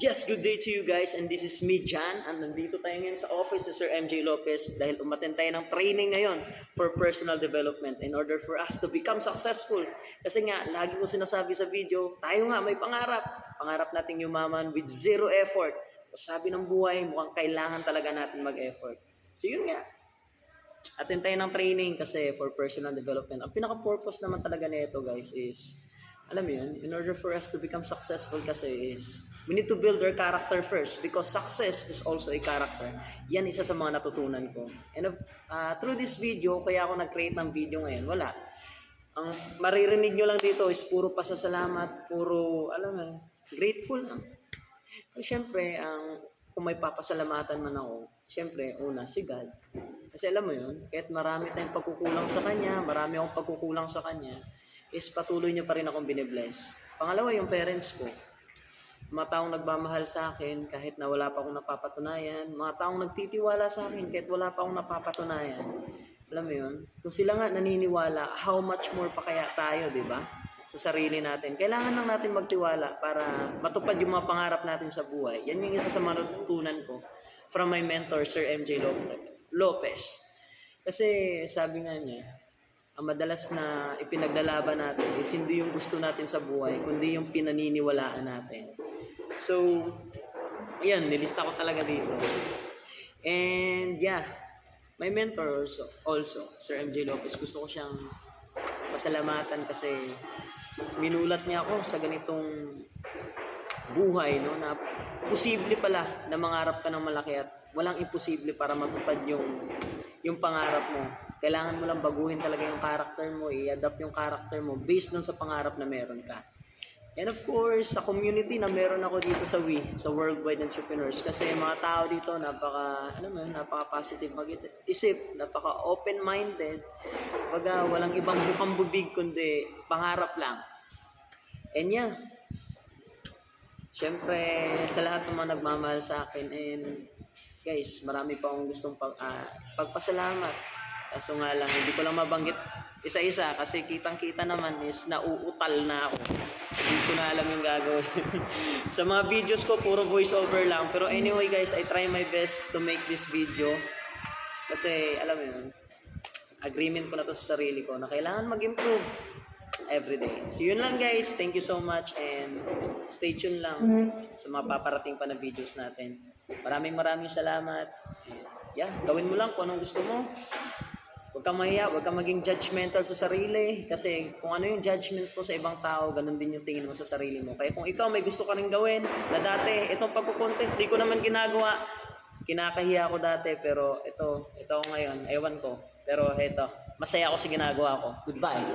Yes, good day to you guys, and this is me, Jan, and nandito tayo ngayon sa office ni Sir MJ Lopez dahil umattend tayo ng training ngayon for personal development in order for us to become successful. Kasi nga, lagi ko sinasabi sa video, tayo nga may pangarap nating yumaman with zero effort. O sabi ng buhay, mukhang kailangan talaga natin mag-effort. So yun nga, attend tayo ng training kasi for personal development. Ang pinaka-purpose naman talaga nito guys is, alam mo yun, in order for us to become successful kasi is, we need to build our character first because success is also a character. Yan isa sa mga natutunan ko. And through this video, kaya ako nag-create ng video ngayon, wala. Ang maririnig nyo lang dito is puro pasasalamat, puro, alam mo, grateful lang. So, syempre, kung may papasalamatan man ako, syempre, una, si God. Kasi alam mo yun, kahit marami tayong pagkukulang sa Kanya, marami akong pagkukulang sa Kanya, is patuloy niya pa rin akong binibless. Pangalawa, yung parents ko. Mga taong nagmamahal sa akin kahit na wala pa akong napapatunayan. Mga taong nagtitiwala sa akin kahit wala pa akong napapatunayan. Alam mo yun? Kung sila nga naniniwala, how much more pa kaya tayo, di ba? Sa sarili natin. Kailangan lang natin magtiwala para matupad yung mga pangarap natin sa buhay. Yan yung isa sa matutunan ko from my mentor, Sir MJ Lopez. Kasi sabi nga niya, ang madalas na ipinaglalaban natin is hindi yung gusto natin sa buhay, kundi yung pinaniniwalaan natin. So, ayan, nilista ko talaga dito. And yeah, my mentor also, Sir MJ Lopez, gusto ko siyang pasalamatan kasi minulat niya ako sa ganitong buhay, no, na posible pala na mangarap ka ng malaki at walang imposible para matupad yung pangarap mo. Kailangan mo lang baguhin talaga yung character mo, i-adapt yung character mo based dun sa pangarap na meron ka. And of course, sa community na meron ako dito sa sa Worldwide Entrepreneurs, kasi mga tao dito napaka-positive mag-isip, napaka-open-minded, walang ibang bukang bubig kundi pangarap lang. And yeah, syempre sa lahat ng mga nagmamahal sa akin, and guys, marami pa akong gustong pagpasalamat. Kaso nga lang, hindi ko lang mabanggit isa-isa kasi kitang-kita naman is nauutal na ako. Hindi ko na alam yung gagawin. Sa mga videos ko, puro voice over lang. Pero anyway guys, I try my best to make this video. Kasi alam mo yun, agreement ko na to sa sarili ko na kailangan mag-improve everyday. So yun lang guys, thank you so much and stay tuned lang sa mga paparating pa na videos natin. Maraming salamat. Yeah, gawin mo lang kung anong gusto mo. Huwag kang mahiya, huwag kang maging judgmental sa sarili kasi kung ano yung judgment mo sa ibang tao, ganun din yung tingin mo sa sarili mo. Kaya kung ikaw may gusto ka rin gawin na dati, itong pagkukontent, di ko naman ginagawa. Kinakahiya ako dati pero ito ngayon, ewan ko. Pero ito, masaya ako sa ginagawa ko. Goodbye.